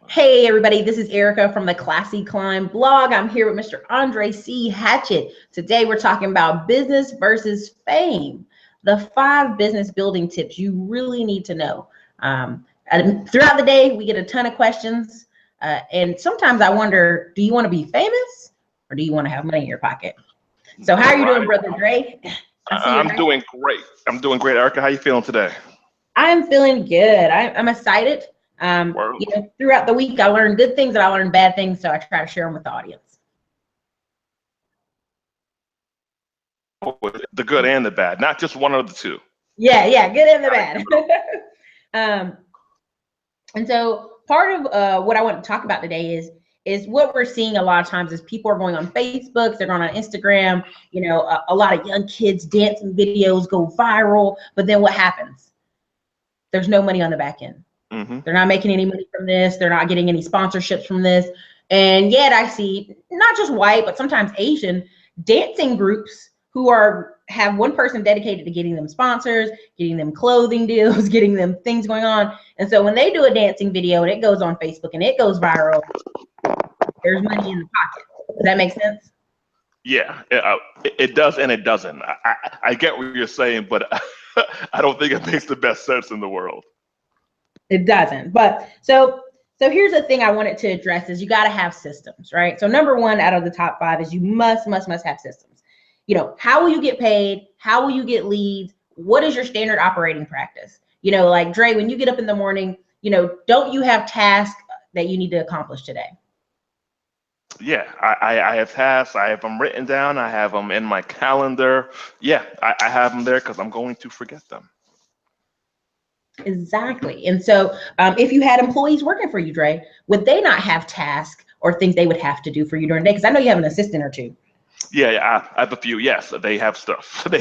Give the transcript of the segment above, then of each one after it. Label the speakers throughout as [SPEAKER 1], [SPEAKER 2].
[SPEAKER 1] Hey everybody, this is Erica from the Classy Climb blog. I'm here with Mr. Andre C. Hatchett. Today we're talking about business versus fame, the 5 business building tips you really need to know. And throughout the day, we get a ton of questions. And sometimes I wonder, do you want to be famous or do you want to have money in your pocket? So how are you doing, Brother Dre?
[SPEAKER 2] I'm doing great. I'm doing great. Erica, how you feeling today?
[SPEAKER 1] I'm feeling good. I'm excited. Throughout the week, I learned good things and I learned bad things, so I try to share them with the audience.
[SPEAKER 2] The good and the bad, not just one of the two.
[SPEAKER 1] Yeah, good and the bad. And so part of what I want to talk about today is what we're seeing a lot of times is people are going on Facebook, they're going on Instagram, a lot of young kids dancing videos go viral, but then what happens? There's no money on the back end.
[SPEAKER 2] Mm-hmm.
[SPEAKER 1] They're not making any money from this. They're not getting any sponsorships from this. And yet I see not just white, but sometimes Asian dancing groups who have one person dedicated to getting them sponsors, getting them clothing deals, getting them things going on. And so when they do a dancing video and it goes on Facebook and it goes viral, there's money in the pocket. Does that make sense?
[SPEAKER 2] Yeah, it does and it doesn't. I get what you're saying, but I don't think it makes the best sense in the world.
[SPEAKER 1] It doesn't. But so here's the thing I wanted to address is you got to have systems, right? So number 1 out of the top 5 is you must have systems. How will you get paid? How will you get leads? What is your standard operating practice? Like Dre, when you get up in the morning, don't you have tasks that you need to accomplish today?
[SPEAKER 2] Yeah, I have tasks. I have them written down. I have them in my calendar. Yeah, I have them there because I'm going to forget them.
[SPEAKER 1] Exactly. And so if you had employees working for you, Dre, would they not have tasks or things they would have to do for you during the day? Because I know you have an assistant or two.
[SPEAKER 2] Yeah, I have a few. Yes, they have stuff. They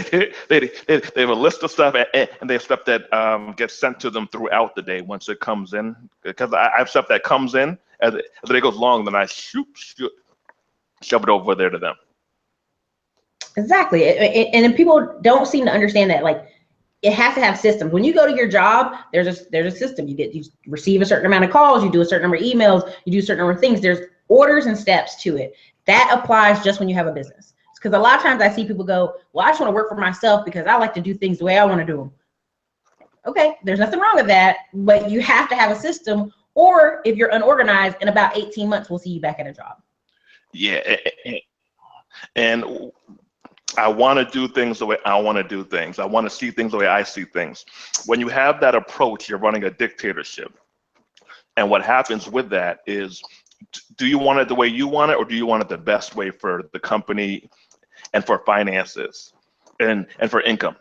[SPEAKER 2] have a list of stuff, and they have stuff that gets sent to them throughout the day once it comes in. Because I have stuff that comes in as the day goes along, then I shove it over there to them.
[SPEAKER 1] Exactly. And people don't seem to understand that, like, it has to have systems. When you go to your job, there's a system. You receive a certain amount of calls, you do a certain number of emails, you do a certain number of things. There's orders and steps to it. That applies just when you have a business. Because a lot of times I see people go, well, I just want to work for myself because I like to do things the way I want to do them. Okay, there's nothing wrong with that, but you have to have a system, or if you're unorganized, in about 18 months, we'll see you back at a job.
[SPEAKER 2] Yeah, and I want to do things the way I want to do things. I want to see things the way I see things. When you have that approach, you're running a dictatorship. And what happens with that is, do you want it the way you want it, or do you want it the best way for the company and for finances and for income?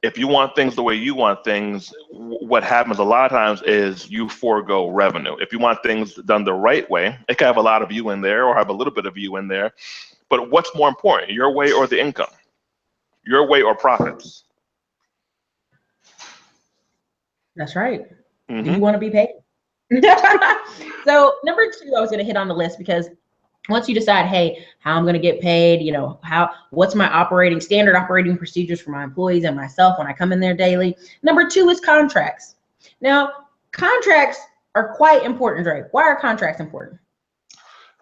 [SPEAKER 2] If you want things the way you want things, what happens a lot of times is you forego revenue. If you want things done the right way, it can have a lot of you in there or have a little bit of you in there. But what's more important, your way or the income? Your way or profits?
[SPEAKER 1] That's right.
[SPEAKER 2] Mm-hmm.
[SPEAKER 1] Do you want to be paid? So number 2, I was going to hit on the list, because once you decide, hey, how I'm going to get paid, what's my standard operating procedures for my employees and myself when I come in there daily. Number 2 is contracts. Now, contracts are quite important, Dre. Why are contracts important?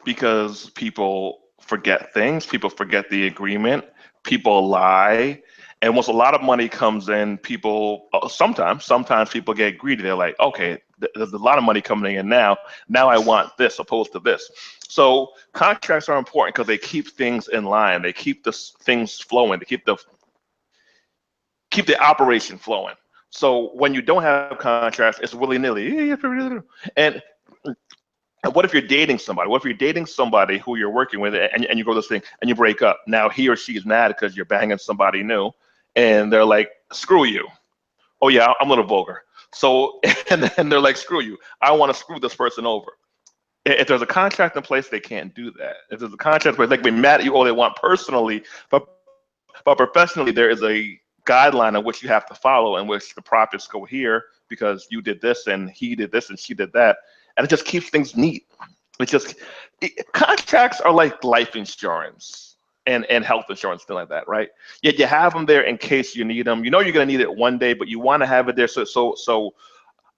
[SPEAKER 2] Because people forget things, people forget the agreement, people lie. And once a lot of money comes in, people sometimes people get greedy. They're like, okay, there's a lot of money coming in now I want this opposed to this. So contracts are important because they keep things in line. They keep the things flowing. They keep the operation flowing. So when you don't have contracts, it's willy-nilly. And what if you're dating somebody? What if you're dating somebody who you're working with, and you go this thing and you break up? Now he or she is mad because you're banging somebody new, and they're like, screw you. Oh yeah, I'm a little vulgar. So, and then they're like, screw you. I want to screw this person over. If there's a contract in place, they can't do that. If there's a contract in place, they can be mad at you all they want personally, but professionally, there is a guideline in which you have to follow, in which the profits go here because you did this and he did this and she did that. And it just keeps things neat. Contracts are like life insurance and health insurance, thing like that, right? Yet you have them there in case you need them. You know you're going to need it one day, but you want to have it there so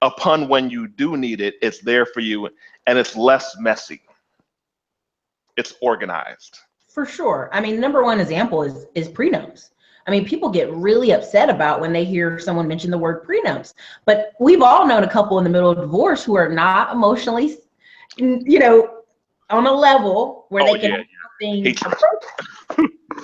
[SPEAKER 2] upon when you do need it, it's there for you, and it's less messy. It's organized.
[SPEAKER 1] For sure. I mean, number one example is prenups. I mean, people get really upset about when they hear someone mention the word prenups, but we've all known a couple in the middle of divorce who are not emotionally, on a level where they can have things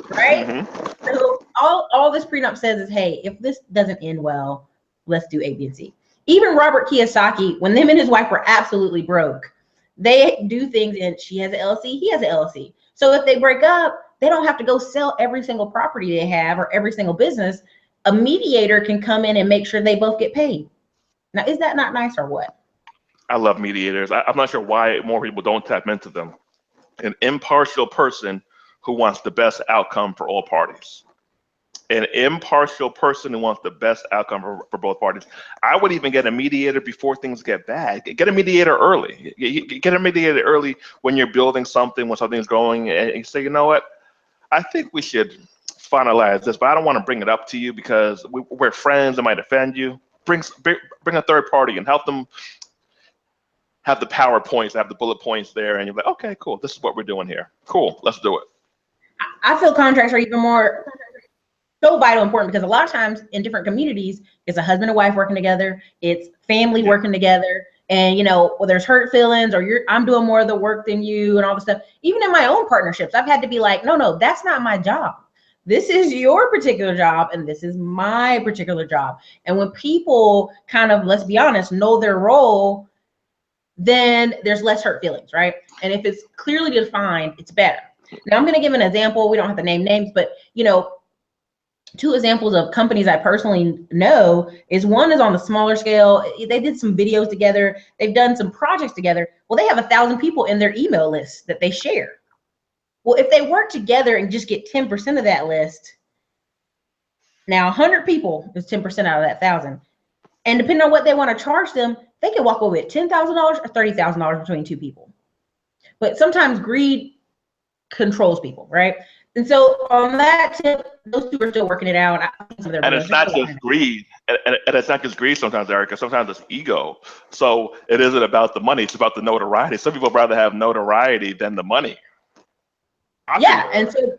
[SPEAKER 1] right?
[SPEAKER 2] Mm-hmm.
[SPEAKER 1] So all this prenup says is, hey, if this doesn't end well, let's do A, B, and C. Even Robert Kiyosaki, when him and his wife were absolutely broke, they do things, and she has an LLC, he has an LLC. So if they break up, they don't have to go sell every single property they have or every single business. A mediator can come in and make sure they both get paid. Now, is that not nice or what?
[SPEAKER 2] I love mediators. I'm not sure why more people don't tap into them. An impartial person who wants the best outcome for all parties. An impartial person who wants the best outcome for both parties. I would even get a mediator before things get bad. Get a mediator early. Get a mediator early when you're building something, when something's going, and you say, you know what? I think we should finalize this, but I don't want to bring it up to you because we're friends. It might offend you. Bring a third party and help them have the PowerPoints, have the bullet points there, and you're like, okay, cool. This is what we're doing here. Cool, let's do it.
[SPEAKER 1] I feel contracts are even more so vital important because a lot of times in different communities, it's a husband and wife working together, it's family working together, and there's hurt feelings, or I'm doing more of the work than you, and all this stuff. Even in my own partnerships, I've had to be like, no, that's not my job. This is your particular job, and this is my particular job. And when people kind of, let's be honest, know their role, then there's less hurt feelings, right? And if it's clearly defined, it's better. Now I'm going to give an example. We don't have to name names, but two examples of companies I personally know is one is on the smaller scale. They did some videos together. They've done some projects together. Well, they have 1,000 people in their email list that they share. Well, if they work together and just get 10% of that list, now 100 people is 10% out of that 1,000. And depending on what they want to charge them, they can walk away with $10,000 or $30,000 between two people. But sometimes greed controls people, right? And so on that tip, those two are still working it out.
[SPEAKER 2] And it's not just greed, and it's not just greed sometimes, Erica. Sometimes it's ego. So it isn't about the money; it's about the notoriety. Some people rather have notoriety than the money.
[SPEAKER 1] Yeah, and so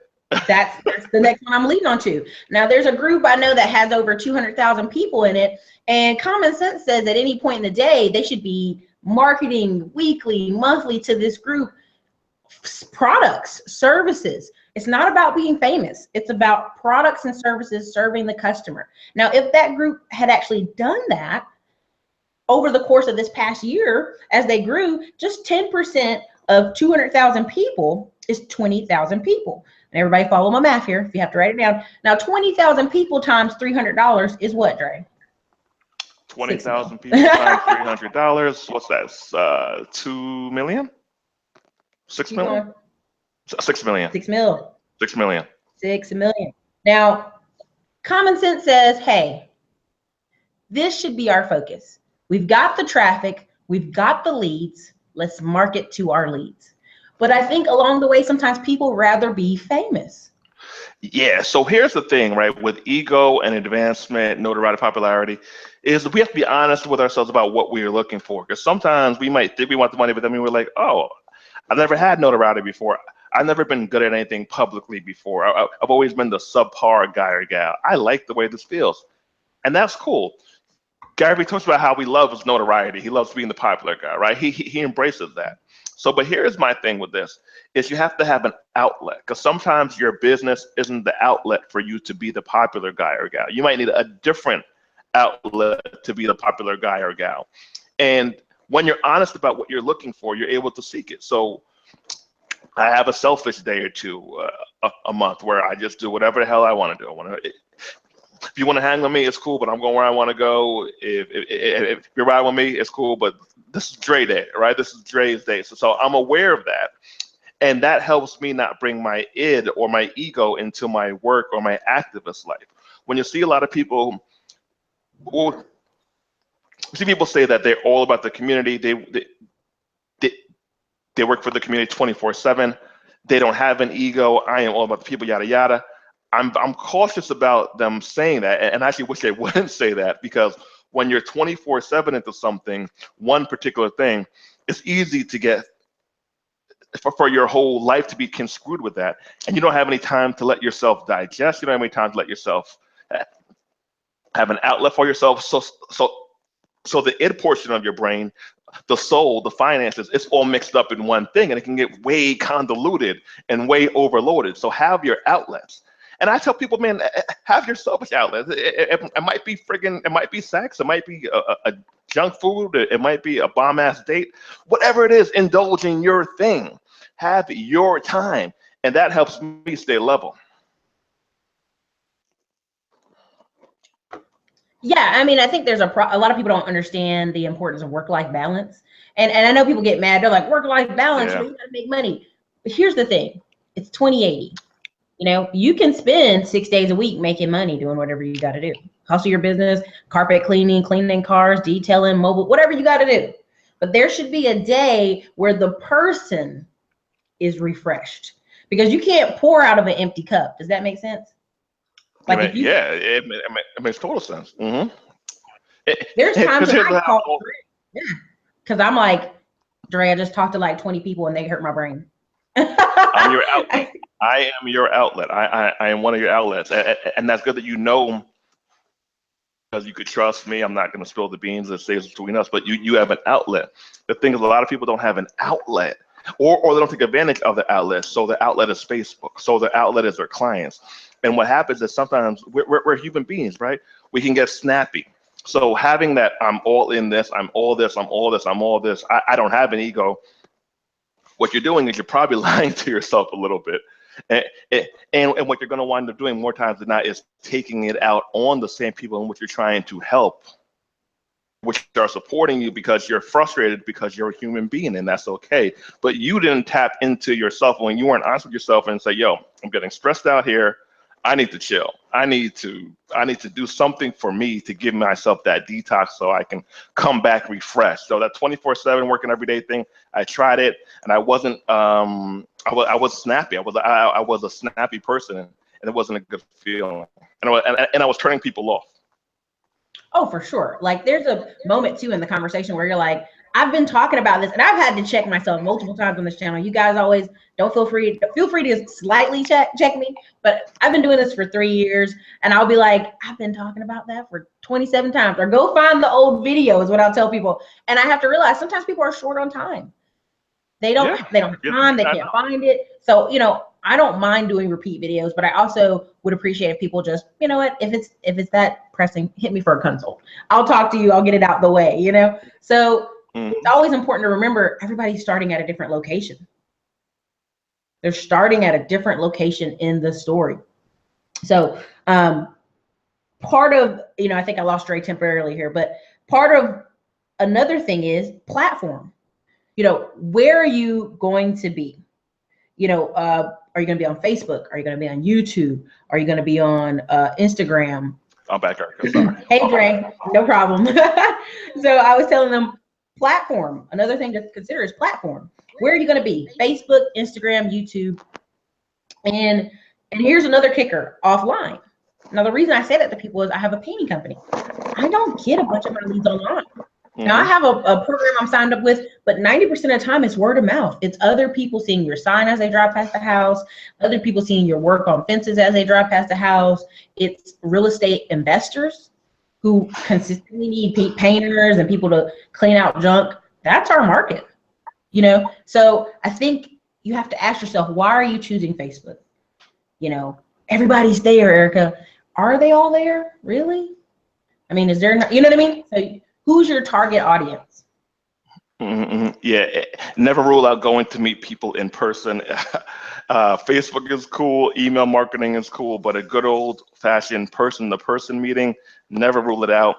[SPEAKER 1] that's the next one I'm leading on to. Now, there's a group I know that has over 200,000 people in it, and common sense says at any point in the day, they should be marketing weekly, monthly to this group products, services. It's not about being famous. It's about products and services serving the customer. Now, if that group had actually done that over the course of this past year, as they grew, just 10% of 200,000 people is 20,000 people. And everybody follow my math here if you have to write it down. Now, 20,000 people times $300 is what, Dre?
[SPEAKER 2] 20,000 people times $300. What's that? 2 million? 6 million? 6 million.
[SPEAKER 1] 6 mil.
[SPEAKER 2] 6 million.
[SPEAKER 1] 6 million. Now, common sense says, hey, this should be our focus. We've got the traffic. We've got the leads. Let's market to our leads. But I think along the way, sometimes people rather be famous.
[SPEAKER 2] Yeah. So here's the thing, right? With ego and advancement, notoriety, popularity, is we have to be honest with ourselves about what we are looking for. Because sometimes we might think we want the money, but then we're like, oh, I've never had notoriety before. I've never been good at anything publicly before. I've always been the subpar guy or gal. I like the way this feels. And that's cool. Gary Vee talks about how he loves notoriety. He loves being the popular guy, right? He embraces that. So, but here's my thing with this, is you have to have an outlet, because sometimes your business isn't the outlet for you to be the popular guy or gal. You might need a different outlet to be the popular guy or gal. And when you're honest about what you're looking for, you're able to seek it. So I have a selfish day or two a month where I just do whatever the hell I want to do. If you want to hang with me, it's cool, but I'm going where I want to go. If you're riding with me, it's cool, but this is Dre Day, right? This is Dre's day. So I'm aware of that. And that helps me not bring my id or my ego into my work or my activist life. When you see a lot of people, well, see people say that they're all about the community. They work for the community 24/7. They don't have an ego. I am all about the people, yada, yada. I'm cautious about them saying that, and I actually wish they wouldn't say that, because when you're 24/7 into something, one particular thing, it's easy to get for your whole life to be construed with that, and you don't have any time to let yourself digest. You don't have any time to let yourself have an outlet for yourself. So the id portion of your brain, the soul, the finances, it's all mixed up in one thing, and it can get way convoluted and way overloaded. So have your outlets. And I tell people, man, have your selfish outlets. It might be it might be sex, it might be a junk food, it might be a bomb ass date, whatever it is, indulge in your thing. Have your time, and that helps me stay level.
[SPEAKER 1] Yeah, I mean, I think there's a lot of people don't understand the importance of work-life balance. And I know people get mad. They're like, work-life balance,
[SPEAKER 2] Yeah.
[SPEAKER 1] you gotta make money. But here's the thing, it's 20/80. You know, you can spend 6 days a week making money doing whatever you got to do. Hustle your business, carpet cleaning, cleaning cars, detailing, mobile, whatever you got to do. But there should be a day where the person is refreshed, because you can't pour out of an empty cup. Does that make sense? Like, if you,
[SPEAKER 2] Yeah, it makes total sense. Mm-hmm.
[SPEAKER 1] there's times when I call,
[SPEAKER 2] how,
[SPEAKER 1] because I'm like, Dre, I just talked to like 20 people and they hurt my brain.
[SPEAKER 2] I'm your outlet. I am your outlet. I am one of your outlets, and that's good that you know, because you could trust me. I'm not going to spill the beans that stays between us, but you have an outlet. The thing is, a lot of people don't have an outlet, or they don't take advantage of the outlet. So the outlet is Facebook. So the outlet is their clients. And what happens is sometimes we're human beings, right? We can get snappy. So having that, I'm all in this, I'm all this, I'm all this, I'm all this. I don't have an ego. What you're doing is you're probably lying to yourself a little bit. And what you're going to wind up doing more times than not is taking it out on the same people in which you're trying to help, which are supporting you, because you're frustrated, because you're a human being, and that's okay. But you didn't tap into yourself when you weren't honest with yourself and say, yo, I'm getting stressed out here. I need to chill. I need to do something for me to give myself that detox so I can come back refreshed. So that 24/7 working every day thing, I tried it, and I wasn't. I was snappy. I was a snappy person, and it wasn't a good feeling. And I was turning people off.
[SPEAKER 1] Oh, for sure. Like, there's a moment too in the conversation where you're like, I've been talking about this, and I've had to check myself multiple times on this channel. You guys always don't feel free to slightly check me, but I've been doing this for 3 years, and I'll be like, I've been talking about that for 27 times. Or go find the old video is what I'll tell people. And I have to realize sometimes people are short on time. They don't have time, they can't find it. So, you know, I don't mind doing repeat videos, but I also would appreciate if people just, you know what, if it's that pressing, hit me for a consult. I'll talk to you, I'll get it out the way, you know? So it's always important to remember everybody's starting at a different location. They're starting at a different location in the story. So part of, you know, I think I lost Dre temporarily here, but part of another thing is platform. You know, where are you going to be? You know, are you going to be on Facebook? Are you going to be on YouTube? Are you going to be on Instagram?
[SPEAKER 2] I'm back, Erica. Sorry.
[SPEAKER 1] Hey, Dre, no problem. So I was telling them platform. Another thing to consider is platform. Where are you going to be? Facebook, Instagram, YouTube. And here's another kicker, offline. Now, the reason I say that to people is I have a painting company. I don't get a bunch of my leads online. Now, I have a program I'm signed up with, but 90% of the time it's word of mouth. It's other people seeing your sign as they drive past the house, other people seeing your work on fences as they drive past the house. It's real estate investors who consistently need painters and people to clean out junk. That's our market, you know? So I think you have to ask yourself, why are you choosing Facebook? You know, everybody's there, Erica. Are they all there? Really? I mean, is there, you know what I mean? So who's your target audience?
[SPEAKER 2] Yeah, never rule out going to meet people in person. Facebook is cool, email marketing is cool, but a good old fashioned person-to-person meeting, never rule it out.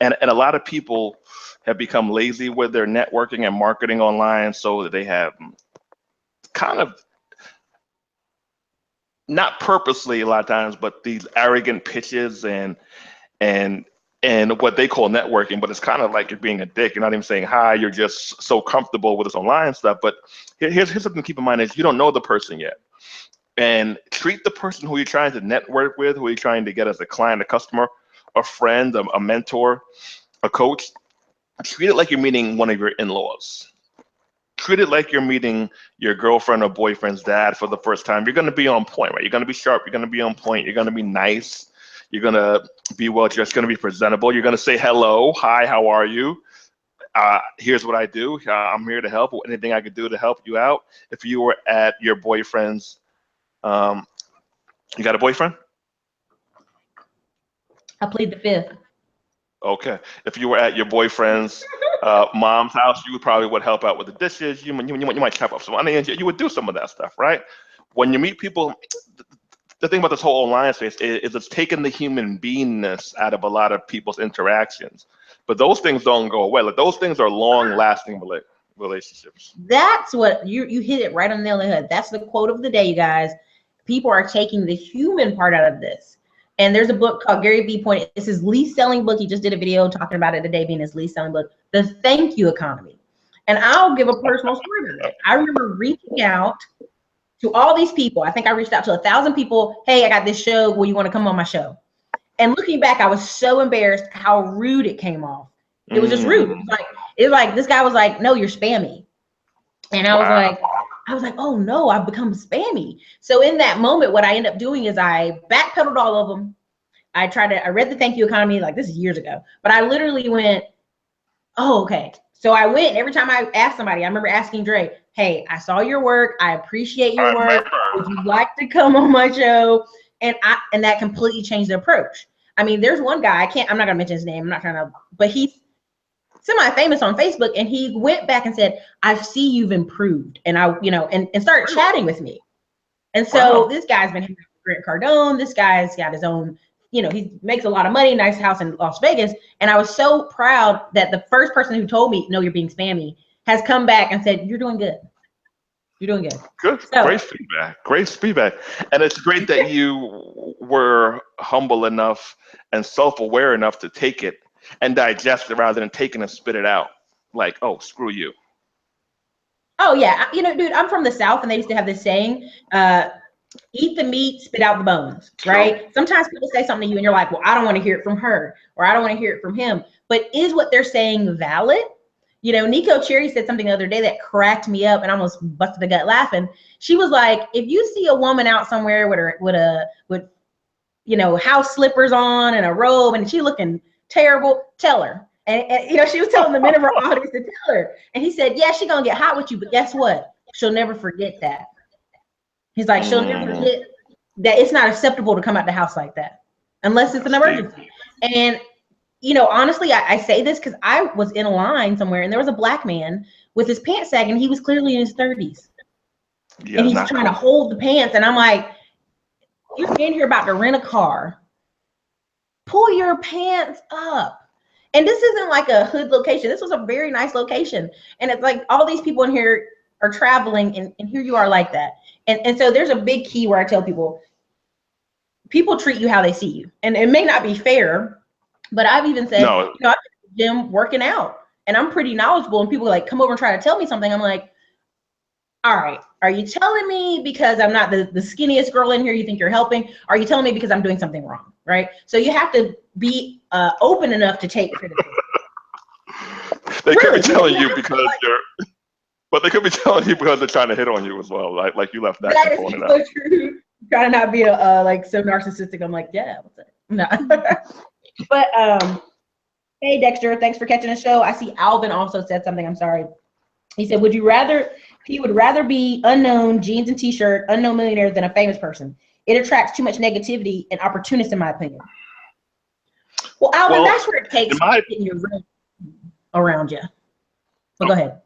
[SPEAKER 2] And a lot of people have become lazy with their networking and marketing online, so that they have kind of, not purposely a lot of times, but these arrogant pitches and what they call networking, but it's kind of like you're being a dick. You're not even saying hi. You're just so comfortable with this online stuff. But here's something to keep in mind is you don't know the person yet. And treat the person who you're trying to network with, who you're trying to get as a client, a customer, a friend, a mentor, a coach, treat it like you're meeting one of your in-laws. Treat it like you're meeting your girlfriend or boyfriend's dad for the first time. You're going to be on point, right? You're going to be sharp. You're going to be on point. You're going to be nice. You're going to be well dressed. You're going to be presentable. You're going to say hello. Hi, how are you? Here's what I do. I'm here to help. Anything I could do to help you out. If you were at your boyfriend's, you got a boyfriend?
[SPEAKER 1] I plead the fifth.
[SPEAKER 2] Okay. If you were at your boyfriend's mom's house, you would help out with the dishes. You might chop up some onions. You would do some of that stuff, right? When you meet people, the thing about this whole online space is it's taken the human beingness out of a lot of people's interactions. But those things don't go away. Like those things are long-lasting relationships.
[SPEAKER 1] That's what you hit it right on the nail on the head. That's the quote of the day, you guys. People are taking the human part out of this. And there's a book called Gary Vee Point. It's his least selling book. He just did a video talking about it today, being his least selling book, The Thank You Economy. And I'll give a personal story about it. I remember reaching out to all these people. I think I reached out to 1,000 people. Hey, I got this show. Will you want to come on my show? And looking back, I was so embarrassed how rude it came off. It was just rude. It was like this guy was like, no, you're spammy. And I was like, oh no, I've become spammy. So in that moment, what I end up doing is I backpedaled all of them. I read The Thank You Economy, like this is years ago, but I literally went, oh, okay. So I went, every time I asked somebody, I remember asking Dre, hey, I saw your work. I appreciate your work. Would you like to come on my show? And that completely changed the approach. I mean, there's one guy, I'm not gonna mention his name. I'm not trying to, but he's semi-famous on Facebook, and he went back and said, I see you've improved. And and started chatting with me. And so This guy's been hanging out with Grant Cardone. This guy's got his own, he makes a lot of money, nice house in Las Vegas. And I was so proud that the first person who told me, no, you're being spammy, has come back and said, you're doing good. You're doing good.
[SPEAKER 2] Good. So, great feedback. Great feedback. And it's great that you were humble enough and self-aware enough to take it and digest it rather than taking and spit it out. Like, oh, screw you.
[SPEAKER 1] Oh, yeah. Dude, I'm from the South, and they used to have this saying, eat the meat, spit out the bones, right? Sure. Sometimes people say something to you, and you're like, well, I don't want to hear it from her, or I don't want to hear it from him. But is what they're saying valid? Nico Cherry said something the other day that cracked me up and almost busted the gut laughing. She was like, if you see a woman out somewhere with house slippers on and a robe, and she looking terrible, tell her. And she was telling the men of her audience to tell her. And he said, yeah, she's gonna get hot with you, but guess what? She'll never forget that. He's like, she'll never forget that it's not acceptable to come out the house like that unless it's an emergency. And honestly, I say this because I was in a line somewhere, and there was a black man with his pants sagging. He was clearly in his 30s. Yeah, and he's trying to hold the pants. And I'm like, you're in here about to rent a car. Pull your pants up. And this isn't like a hood location. This was a very nice location. And it's like all these people in here are traveling, and here you are like that. And so there's a big key where I tell people treat you how they see you. And it may not be fair, but I've even said, I'm in the gym working out, and I'm pretty knowledgeable, and people like come over and try to tell me something. I'm like, all right, are you telling me because I'm not the skinniest girl in here you think you're helping? Are you telling me because I'm doing something wrong, right? So you have to be open enough to take criticism.
[SPEAKER 2] They could be telling you because but they could be telling you because they're trying to hit on you as well, like you left that component out.
[SPEAKER 1] True. Trying to not be like so narcissistic. I'm like, yeah, what's that? No. But hey Dexter, thanks for catching the show. I see Alvin also said something. I'm sorry. He said, he would rather be unknown, jeans and t-shirt, unknown millionaire than a famous person. It attracts too much negativity and opportunists, in my opinion. Well, Alvin, that's where it takes getting your room around you. Well, go ahead.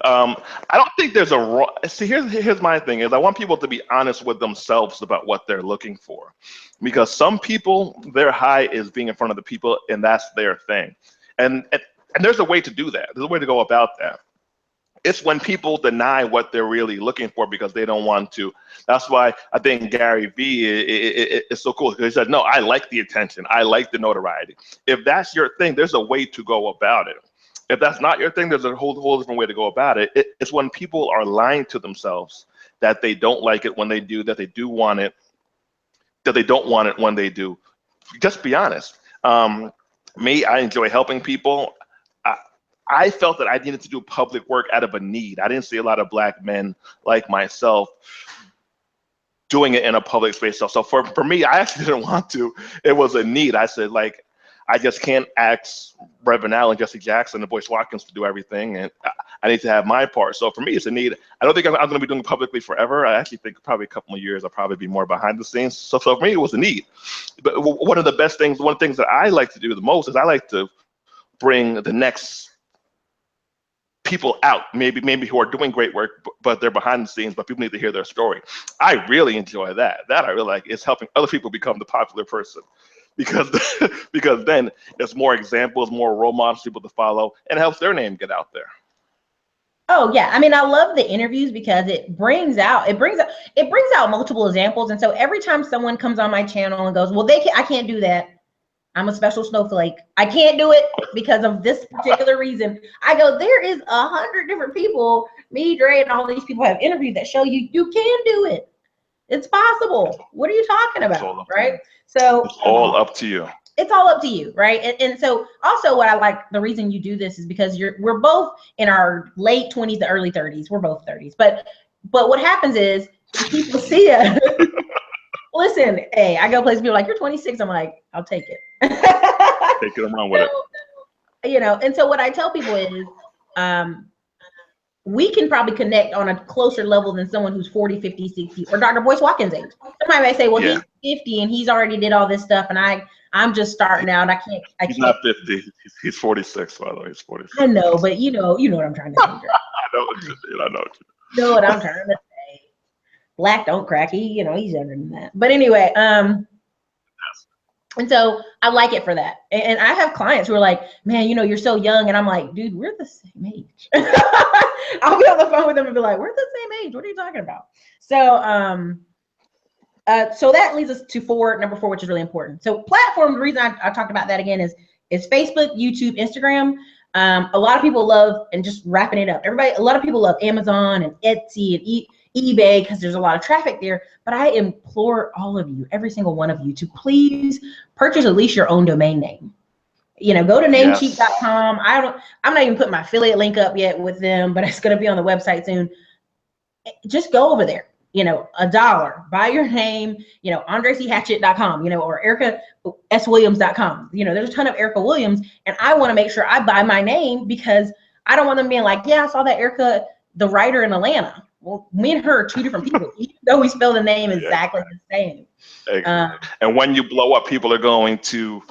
[SPEAKER 2] I don't think there's a wrong. See, here's my thing is I want people to be honest with themselves about what they're looking for, because some people, their high is being in front of the people, and that's their thing. And there's a way to do that. There's a way to go about that. It's when people deny what they're really looking for because they don't want to. That's why I think Gary Vee is so cool, because he said, no, I like the attention. I like the notoriety. If that's your thing, there's a way to go about it. If that's not your thing, there's a whole different way to go about it. It's when people are lying to themselves that they don't like it when they do, that they do want it, that they don't want it when they do. Just be honest. Me, I enjoy helping people. I felt that I needed to do public work out of a need. I didn't see a lot of Black men like myself doing it in a public space. So for me, I actually didn't want to. It was a need. I said, like, I just can't ask Reverend Allen, Jesse Jackson, and Boyce Watkins to do everything, and I need to have my part. So for me, it's a need. I don't think I'm going to be doing it publicly forever. I actually think probably a couple of years I'll probably be more behind the scenes. So for me, it was a need. But one of the best things, one of the things that I like to do the most is I like to bring the next people out, maybe who are doing great work, but they're behind the scenes, but people need to hear their story. I really enjoy that. That I really like. It's helping other people become the popular person, because because then there's more examples, more role models, people to follow, and it helps their name get out there.
[SPEAKER 1] Oh yeah, I mean, I love the interviews because it brings out multiple examples, and so every time someone comes on my channel and goes, well, I can't do that. I'm a special snowflake. I can't do it because of this particular reason. I go, there is 100 different people, me, Dre, and all these people have interviewed that show you can do it. It's possible. What are you talking about, right? So
[SPEAKER 2] it's all up to you.
[SPEAKER 1] It's all up to you, right? And so also what I like, the reason you do this is because we're both in our late 20s to early 30s. We're both 30s. But what happens is people see us. Listen, hey, I go places, people are like, you're 26. I'm like, I'll take it.
[SPEAKER 2] Take it around with it.
[SPEAKER 1] You know, and so what I tell people is we can probably connect on a closer level than someone who's 40, 50, 60, or Dr. Boyce Watkins' age. Somebody may say, well, yeah, he's 50 and he's already did all this stuff, and I'm just starting out. He's
[SPEAKER 2] not 50. He's 46, by the way. He's 46.
[SPEAKER 1] I know, but you know what I'm trying to say.
[SPEAKER 2] I know what you mean. I know what you
[SPEAKER 1] know what I'm trying to say. Black don't crack. He's younger than that. But anyway, and so I like it for that. And I have clients who are like, man, you're so young. And I'm like, dude, we're the same age. I'll be on the phone with them and be like, we're the same age. What are you talking about? So, so that leads us to number four, which is really important. So platform, the reason I talked about that again is Facebook, YouTube, Instagram. A lot of people love, and just wrapping it up, a lot of people love Amazon and Etsy and eBay because there's a lot of traffic there. But I implore all of you, every single one of you, to please purchase at least your own domain name. Go to namecheap.com. I'm not even putting my affiliate link up yet with them, but it's going to be on the website soon. Just go over there. $1, buy your name, AndreCHatchett.com, or EricaSWilliams.com. There's a ton of Erica Williams, and I want to make sure I buy my name because I don't want them being like, yeah, I saw that Erica, the writer in Atlanta. Well, me and her are two different people, even though we spell the name exactly the same.
[SPEAKER 2] And when you blow up, people are going to,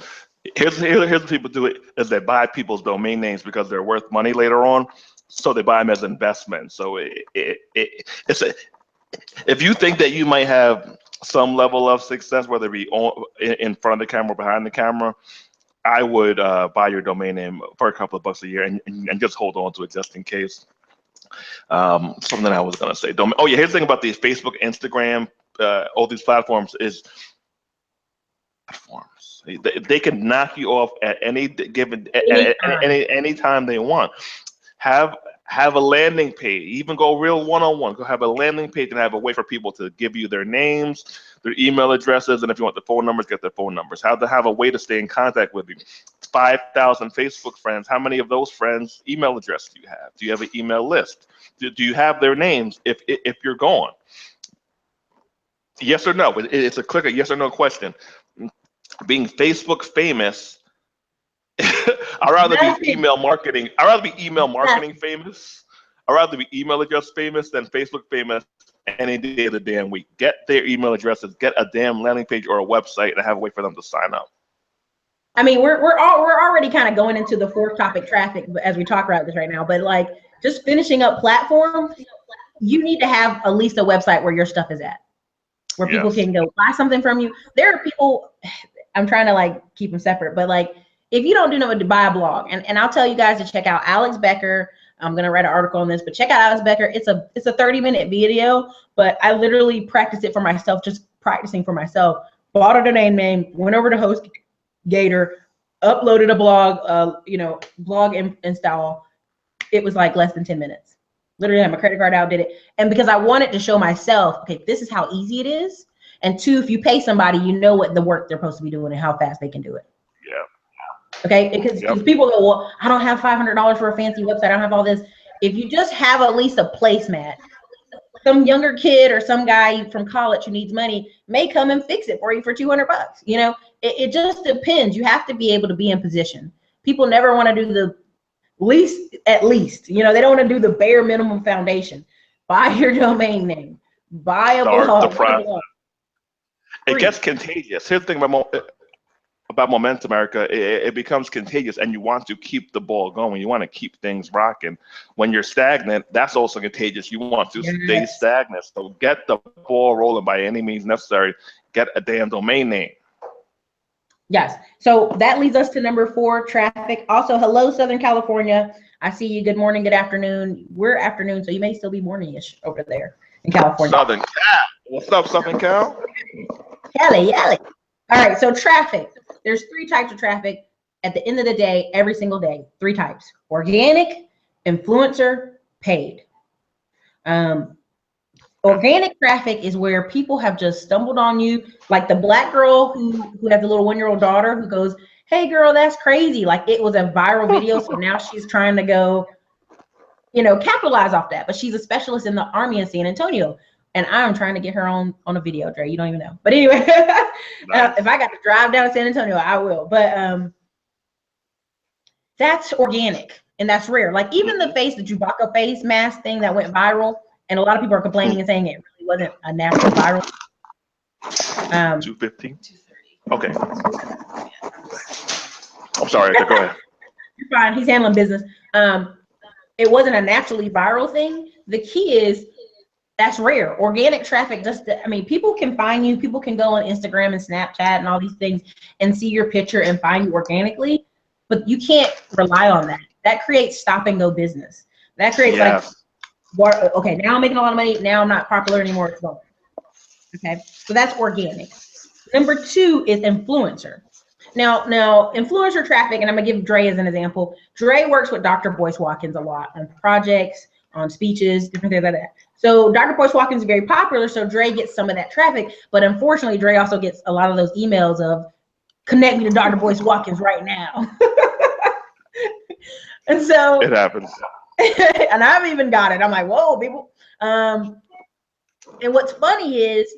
[SPEAKER 2] here's what people do it, is they buy people's domain names because they're worth money later on. So they buy them as investment. So if you think that you might have some level of success, whether it be in front of the camera or behind the camera, I would buy your domain name for a couple of bucks a year and just hold on to it just in case. Something I was going to say. Oh yeah, here's the thing about these Facebook, Instagram, all these platforms is platforms. They can knock you off at any given any time they want. Have a landing page, even go real one-on-one. Go have a landing page and have a way for people to give you their names, their email addresses, and if you want the phone numbers, get their phone numbers. Have a way to stay in contact with you. 5,000 Facebook friends. How many of those friends' email address do you have? Do you have an email list? Do you have their names if you're gone? Yes or no? It's a click a yes or no question. Being Facebook famous, I'd rather be email marketing. I'd rather be email marketing famous. I'd rather be email address famous than Facebook famous any day of the damn week. Get their email addresses, get a damn landing page or a website, and have a way for them to sign up.
[SPEAKER 1] I mean, we're already kind of going into the fourth topic, traffic, as we talk about this right now. But like, just finishing up platform, you need to have at least a website where your stuff is at, where people can go buy something from you. There are people, I'm trying to like keep them separate, but like, if you don't do nothing to buy a blog, and I'll tell you guys to check out Alex Becker. I'm gonna write an article on this, but check out Alex Becker. It's a 30-minute video, but I literally practiced it for myself, just practicing for myself. Bought a domain name, went over to HostGator, uploaded a blog, blog install. It was like less than 10 minutes. Literally had my credit card out, did it. And because I wanted to show myself, okay, this is how easy it is. And two, if you pay somebody, you know what the work they're supposed to be doing and how fast they can do it. Okay, because people go, well, I don't have $500 for a fancy website. I don't have all this. If you just have at least a placemat, some younger kid or some guy from college who needs money may come and fix it for you for 200 bucks. You know, it just depends. You have to be able to be in position. People never want to do the at least, you know, they don't want to do the bare minimum foundation. Buy your domain name, buy a blog.
[SPEAKER 2] It gets contagious. Here's the thing about Momentum, America, it becomes contagious, and you want to keep the ball going. You want to keep things rocking. When you're stagnant, that's also contagious. You want to stay stagnant. So get the ball rolling by any means necessary. Get a damn domain name.
[SPEAKER 1] Yes. So that leads us to number 4, traffic. Also, hello, Southern California. I see you. Good morning, good afternoon. We're afternoon, so you may still be morning-ish over there in California.
[SPEAKER 2] Southern Cal. What's up, Southern Cal?
[SPEAKER 1] Yelly. All right, so traffic. There's 3 types of traffic at the end of the day, every single day. 3 types: organic, influencer, paid. Organic traffic is where people have just stumbled on you, like the black girl who has a little 1-year-old daughter who goes, hey girl, that's crazy. Like it was a viral video, so now she's trying to go, you know, capitalize off that. But she's a specialist in the Army in San Antonio, and I'm trying to get her on a video, Dre. You don't even know. But anyway, nice. If I got to drive down to San Antonio, I will. But that's organic, and that's rare. Like even the the Chewbacca face mask thing that went viral, and a lot of people are complaining and saying it really wasn't a natural viral.
[SPEAKER 2] 215. Okay. I'm sorry. Go ahead.
[SPEAKER 1] You're fine. He's handling business. It wasn't a naturally viral thing. The key is that's rare. Organic traffic, people can find you. People can go on Instagram and Snapchat and all these things and see your picture and find you organically, but you can't rely on that. That creates stop and go business. That creates okay, now I'm making a lot of money. Now I'm not popular anymore. It's gone. Okay, so that's organic. Number 2 is influencer. Now influencer traffic, and I'm gonna give Dre as an example. Dre works with Dr. Boyce Watkins a lot on projects, on speeches, different things like that. So Dr. Boyce Watkins is very popular, so Dre gets some of that traffic, but unfortunately Dre also gets a lot of those emails of connect me to Dr. Boyce Watkins right now. And so
[SPEAKER 2] it happens.
[SPEAKER 1] And I've even got it. I'm like, whoa, people. And what's funny is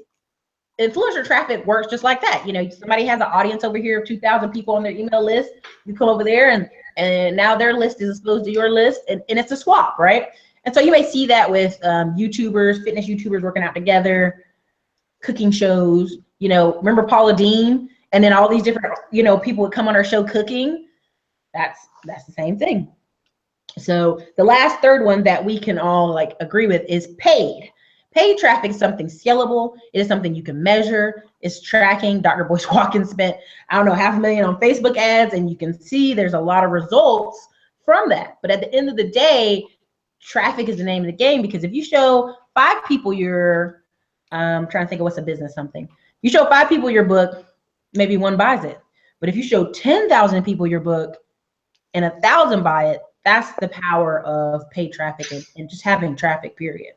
[SPEAKER 1] influencer traffic works just like that. You know, somebody has an audience over here of 2,000 people on their email list. You come over there and now their list is exposed to your list, and it's a swap, right? And so you may see that with YouTubers, fitness YouTubers working out together, cooking shows. You know, remember Paula Deen? And then all these different, you know, people would come on our show cooking. That's the same thing. So the last third one that we can all like agree with is paid. Paid traffic is something scalable. It is something you can measure. It's tracking. Dr. Boyce Watkins spent, I don't know, $500,000 on Facebook ads, and you can see there's a lot of results from that. But at the end of the day, traffic is the name of the game, because if you show 5 people your, trying to think of what's a business something. You show 5 people your book, maybe 1 buys it. But if you show 10,000 people your book and 1,000 buy it, that's the power of paid traffic and just having traffic, period.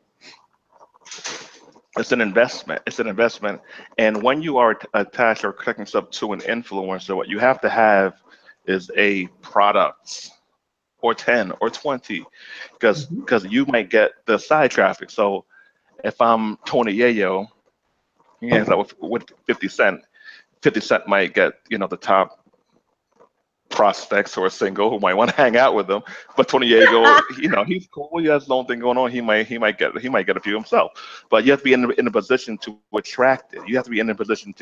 [SPEAKER 2] It's an investment. It's an investment. And when you are attached or connecting stuff to an influencer, what you have to have is a product or 10 or 20, because you might get the side traffic. So if I'm Tony Yayo, he ends up with 50 Cent. 50 Cent might get, you know, the top prospects or a single who might want to hang out with them, but Tony Yayo, you know, he's cool. He has his own thing going on. He might get a few himself. But you have to be in a position to attract it. You have to be in a position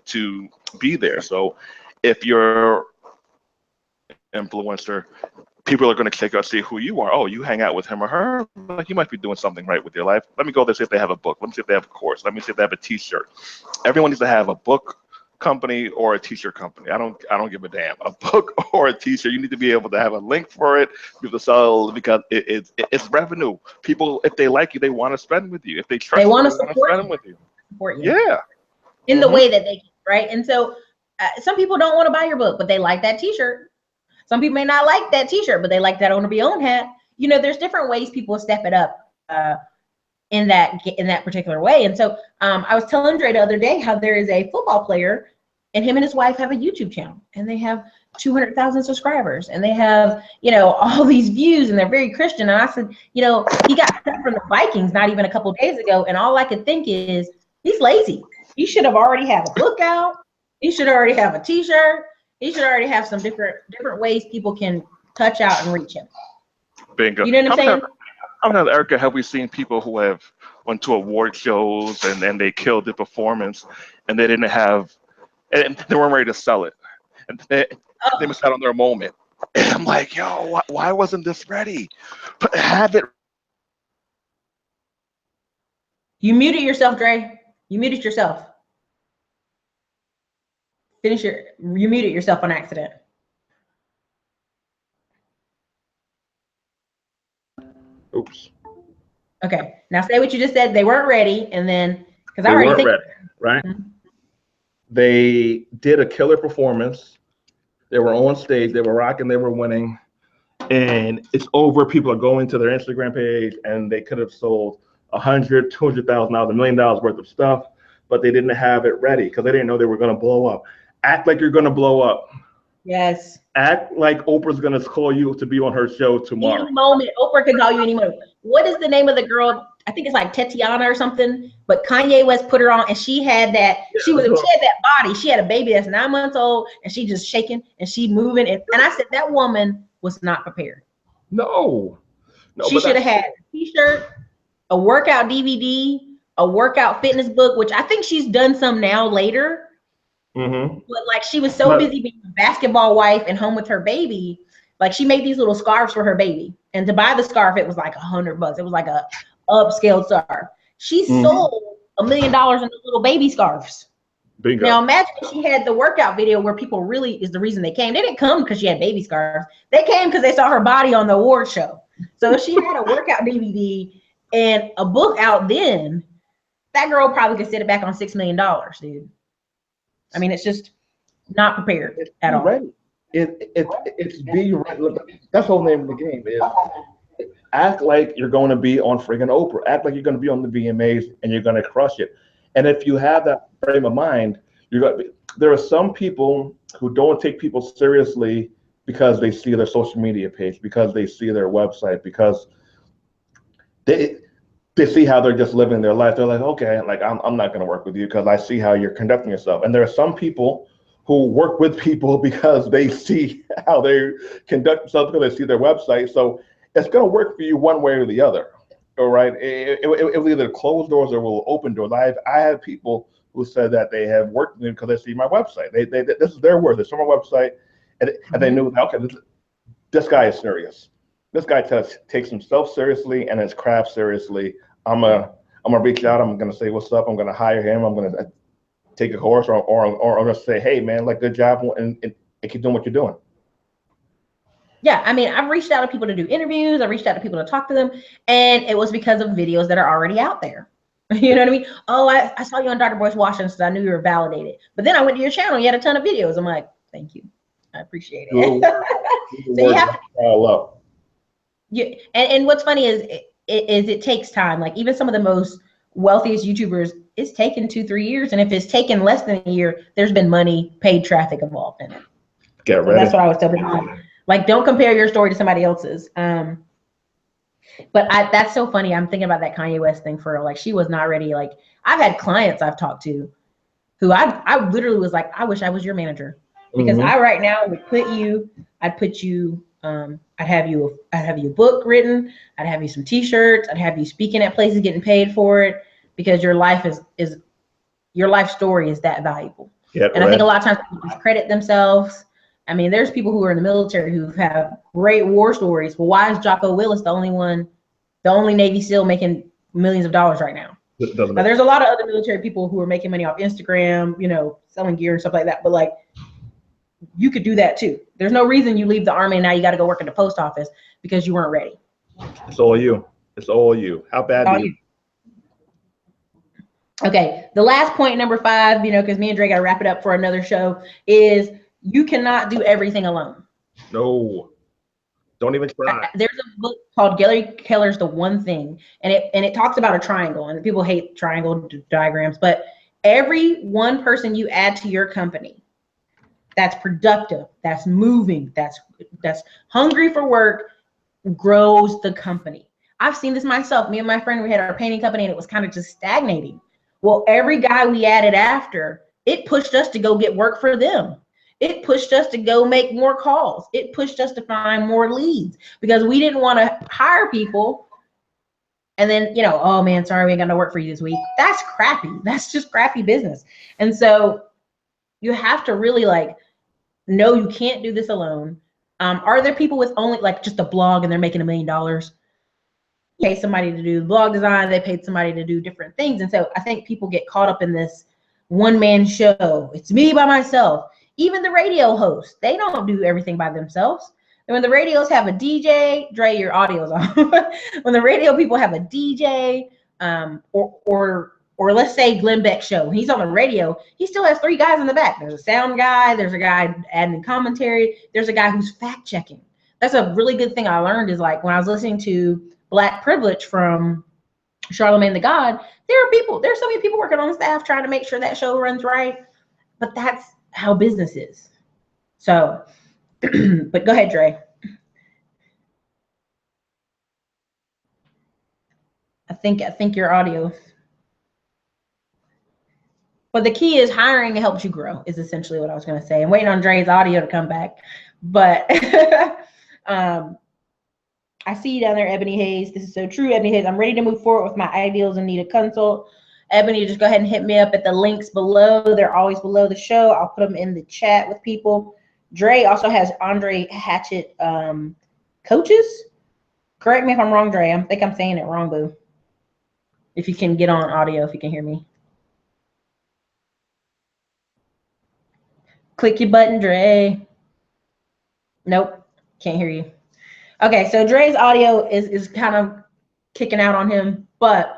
[SPEAKER 2] to be there. So if you're influencer, people are going to check out, see who you are. Oh, you hang out with him or her. Like, you might be doing something right with your life. Let me go there, see if they have a book. Let me see if they have a course. Let me see if they have a T-shirt. Everyone needs to have a book company or a T-shirt company. I don't give a damn. A book or a T-shirt. You need to be able to have a link for it, be able to sell, because it's revenue. People, if they like you, they want to spend with you. If they trust you, they want to spend with you. Support you. Yeah.
[SPEAKER 1] In the way that they can, right? And so some people don't want to buy your book, but they like that T-shirt. Some people may not like that T-shirt, but they like that owner be own hat. You know, there's different ways people step it up in that particular way. And so I was telling Dre the other day how there is a football player, and him and his wife have a YouTube channel, and they have 200,000 subscribers and they have, you know, all these views and they're very Christian. And I said, you know, he got cut from the Vikings not even a couple of days ago. And all I could think is he's lazy. He should have already had a book out. He should already have a t-shirt. He should already have some different ways people can touch out and reach him.
[SPEAKER 2] Bingo.
[SPEAKER 1] You know what I'm saying?
[SPEAKER 2] How many, Erica, have we seen people who have went to award shows and then they killed the performance and they didn't have, and they weren't ready to sell it. And they missed out on their moment. And I'm like, yo, why wasn't this ready? Have it.
[SPEAKER 1] You muted yourself, Dre. You muted yourself. You muted yourself on accident.
[SPEAKER 3] Oops.
[SPEAKER 1] Okay, now say what you just said. They weren't ready, and then because I
[SPEAKER 3] They
[SPEAKER 1] already
[SPEAKER 3] weren't
[SPEAKER 1] think
[SPEAKER 3] ready, right?
[SPEAKER 1] Mhm.
[SPEAKER 3] They did a killer performance. They were on stage. They were rocking. They were winning. And it's over. People are going to their Instagram page, and they could have sold $100,000, $200,000, $1 million worth of stuff, but they didn't have it ready because they didn't know they were going to blow up. Act like you're going to blow up.
[SPEAKER 1] Yes.
[SPEAKER 3] Act like Oprah's going to call you to be on her show tomorrow.
[SPEAKER 1] Any moment, Oprah can call you any moment. What is the name of the girl? I think it's like Tatiana or something. But Kanye West put her on, and she had that.
[SPEAKER 3] Yeah,
[SPEAKER 1] she had that body. She had a baby that's 9 months old, and she just shaking and she moving. And I said that woman was not prepared.
[SPEAKER 3] No.
[SPEAKER 1] She should have had a t-shirt, a workout DVD, a workout fitness book, which I think she's done some now later.
[SPEAKER 3] Mm-hmm.
[SPEAKER 1] But like she was so busy being a basketball wife and home with her baby, like she made these little scarves for her baby. And to buy the scarf, it was like $100. It was like a upscale scarf. She sold $1 million in those little baby scarves.
[SPEAKER 3] Bingo.
[SPEAKER 1] Now imagine if she had the workout video where people really is the reason they came. They didn't come because she had baby scarves. They came because they saw her body on the award show. So if she had a workout DVD and a book out then, that girl probably could sit it back on $6 million, dude. I mean, it's just not prepared at all.
[SPEAKER 3] Ready. It's be ready. Look, that's the whole name of the game is act like you're going to be on friggin' Oprah. Act like you're going to be on the VMAs and you're going to crush it. And if you have that frame of mind, you're going to be. There are some people who don't take people seriously because they see their social media page, because they see their website, because they see how they're just living their life. They're like, okay, like I'm not going to work with you because I see how you're conducting yourself. And there are some people who work with people because they see how they conduct themselves, because they see their website. So it's going to work for you one way or the other. All right. It will either close doors or will open doors. I have people who said that they have worked with me because they see my website. This is their word. It's from my website. And they knew, okay, this guy is serious. This guy takes himself seriously and his craft seriously. I'm gonna reach out. I'm gonna say what's up. I'm gonna hire him. I'm gonna take a course, or I'm gonna say, hey man, like good job, and keep doing what you're doing.
[SPEAKER 1] Yeah, I mean, I've reached out to people to do interviews. I've reached out to people to talk to them, and it was because of videos that are already out there. You know what I mean? Oh, I saw you on Dr. Boyce Washington, so I knew you were validated. But then I went to your channel. You had a ton of videos. I'm like, thank you, I appreciate it. So you have to
[SPEAKER 3] follow up.
[SPEAKER 1] Yeah, and what's funny is it takes time. Like even some of the most wealthiest YouTubers, it's taken 2-3 years, and if it's taken less than a year, there's been money, paid traffic involved in it.
[SPEAKER 3] Get ready.
[SPEAKER 1] That's what I was telling people. Like, don't compare your story to somebody else's. But that's so funny. I'm thinking about that Kanye West thing for real. Like, she was not ready. Like, I've had clients I've talked to who I literally was like, I wish I was your manager, because I right now would I'd have you a book written. I'd have you some t-shirts. I'd have you speaking at places, getting paid for it, because your life is your life story is that valuable.
[SPEAKER 3] Get
[SPEAKER 1] and
[SPEAKER 3] ready.
[SPEAKER 1] I think a lot of times people discredit themselves. I mean, there's people who are in the military who have great war stories. Well, why is Jocko Willis the only Navy SEAL making millions of dollars right now? Now, there's a lot of other military people who are making money off Instagram, you know, selling gear and stuff like that. But like, you could do that too. There's no reason you leave the Army and now you got to go work at the post office because you weren't ready.
[SPEAKER 3] It's all you. It's all you. How bad do you?
[SPEAKER 1] Okay, the last point, number 5, you know, because me and Dre got to wrap it up for another show, is you cannot do everything alone.
[SPEAKER 3] No, don't even try.
[SPEAKER 1] There's a book called Gary Keller's The One Thing, and it talks about a triangle, and people hate triangle diagrams, but every one person you add to your company, that's productive, that's moving, that's hungry for work, grows the company. I've seen this myself. Me and my friend, we had our painting company and it was kind of just stagnating. Well, every guy we added after, it pushed us to go get work for them. It pushed us to go make more calls. It pushed us to find more leads because we didn't want to hire people and then, you know, oh man, sorry, we ain't got no work for you this week. That's crappy. That's just crappy business. And so you have to really like, no, you can't do this alone. Are there people with only like just a blog and they're making $1 million? Pay somebody to do blog design, they paid somebody to do different things. And so I think people get caught up in this one-man show. It's me by myself. Even the radio hosts, they don't do everything by themselves. And when the radios have a DJ, Dre, your audio's on. When the radio people have a DJ, or let's say Glenn Beck's show, he's on the radio, he still has 3 guys in the back. There's a sound guy, there's a guy adding commentary, there's a guy who's fact checking. That's a really good thing I learned is like when I was listening to Black Privilege from Charlemagne the God, there's so many people working on staff trying to make sure that show runs right, but that's how business is. So, but go ahead, Dre. I think your audio. But the key is hiring helps you grow is essentially what I was going to say. I'm waiting on Dre's audio to come back. But I see you down there, Ebony Hayes. This is so true, Ebony Hayes. I'm ready to move forward with my ideals and need a consult. Ebony, just go ahead and hit me up at the links below. They're always below the show. I'll put them in the chat with people. Dre also has Andre Hatchett coaches. Correct me if I'm wrong, Dre. I think I'm saying it wrong, boo. If you can get on audio, if you can hear me. Click your button, Dre. Nope, can't hear you. Okay, so Dre's audio is kind of kicking out on him, but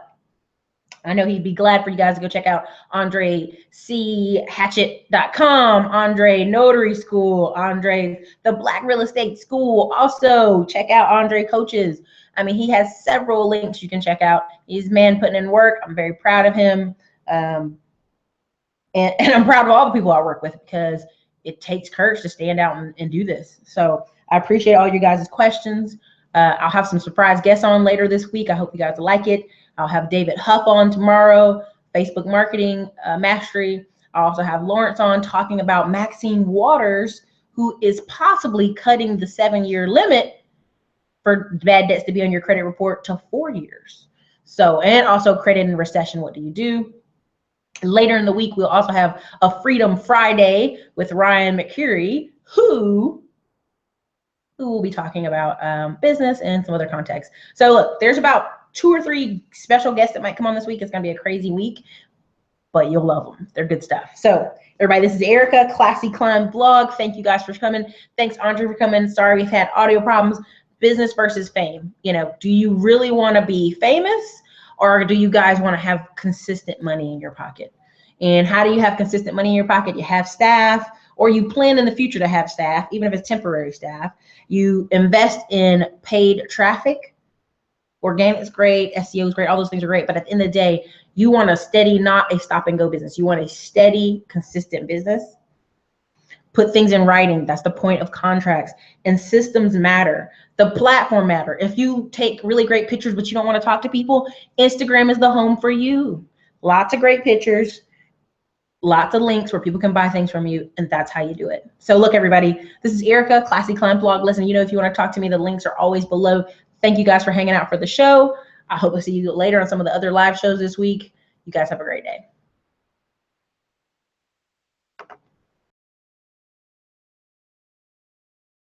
[SPEAKER 1] I know he'd be glad for you guys to go check out AndreCHatchett.com, Andre Notary School, Andre the Black Real Estate School. Also, check out Andre Coaches. I mean, he has several links you can check out. He's a man putting in work. I'm very proud of him. And I'm proud of all the people I work with because it takes courage to stand out and do this. So I appreciate all you guys' questions. I'll have some surprise guests on later this week. I hope you guys like it. I'll have David Huff on tomorrow, Facebook Marketing Mastery. I'll also have Lawrence on talking about Maxine Waters, who is possibly cutting the 7-year limit for bad debts to be on your credit report to 4 years. So, and also credit in recession, what do you do? Later in the week, we'll also have a Freedom Friday with Ryan McCurry, who will be talking about business and some other context. So look, there's about 2 or 3 special guests that might come on this week. It's going to be a crazy week, but you'll love them. They're good stuff. So everybody, this is Erica, Classy Climb Blog. Thank you guys for coming. Thanks, Andre, for coming. Sorry we've had audio problems. Business versus fame. You know, do you really want to be famous, or do you guys want to have consistent money in your pocket? And how do you have consistent money in your pocket? You have staff, or you plan in the future to have staff, even if it's temporary staff. You invest in paid traffic. Organic is great, SEO is great, all those things are great, but at the end of the day, you want a steady, not a stop and go business. You want a steady, consistent business. Put things in writing. That's the point of contracts. And systems matter. The platform matter. If you take really great pictures, but you don't want to talk to people, Instagram is the home for you. Lots of great pictures, lots of links where people can buy things from you, and that's how you do it. So look, everybody, this is Erica, Classy Climb Blog. Listen, you know, if you want to talk to me, the links are always below. Thank you guys for hanging out for the show. I hope to see you later on some of the other live shows this week. You guys have a great day.